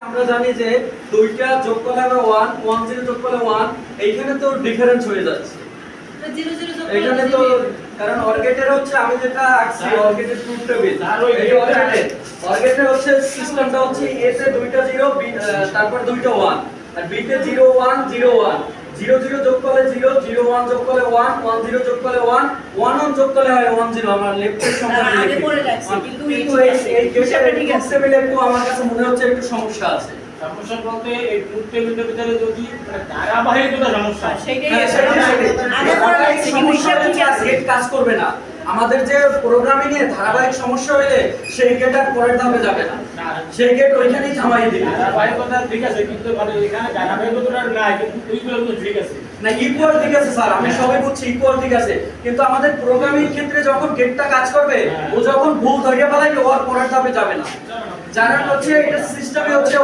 আমরা জানি যে দুইটা যোগ করলে আমরা 1 1 0 যোগ করলে 1 এইখানে তো ডিফারেন্স হয়ে যাচ্ছে। 0 0 যোগ এখানে তো কারণ অর্গেটের হচ্ছে আমি যেটা আঁকছি অর্গেটের ট্রুথ টেবিল এই অর্গেটের হচ্ছে সিস্টেমটা হচ্ছে এ তে দুইটা 0 বি তারপর দুইটা 1 আর বি তে 0 1 0 1 0 0 যোগ করলে 0 0 1 যোগ করলে 1 1 0 যোগ করলে 1 1 1 যোগ করলে হয় 1 0 আমার লেফটের সংখ্যা আগে পড়ে রাখছি কিন্তু এই হিসাবটা ঠিক আছে টেবিলে একটু আমার কাছে মনে হচ্ছে একটু সমস্যা আছে। সমস্যা বলতে এই ট্রুথ টেবিলের ভিতরে যদি ধারাবাহিকতা সমস্যা সেটাই আগে পড়ে রাখছি কিন্তু হিসাব ঠিক আছে গেট কাজ করবে না। আমাদের যে প্রোগ্রামিং এ ধারাবাহিক সমস্যা হইলে সেই গেট আর পরের ধাপে যাবে না, সেই গেট ওইখানেই থামাই দিবে। ধারাবাহিকতা ঠিক আছে কিন্তু মানে এখানে ধারাবাহিকতা নাই কিন্তু ইকুয়াল তো ঠিক আছে না ইকুয়াল ঠিক আছে স্যার, আমি সবাই বলছি ইকুয়াল ঠিক আছে কিন্তু আমাদের প্রোগ্রামিং ক্ষেত্রে যখন গেটটা কাজ করবে ও যখন ভুল ধরে ফেলাইবে ওর পরের ধাপে যাবে না। জানার হচ্ছে এটা সিস্টেমে হচ্ছে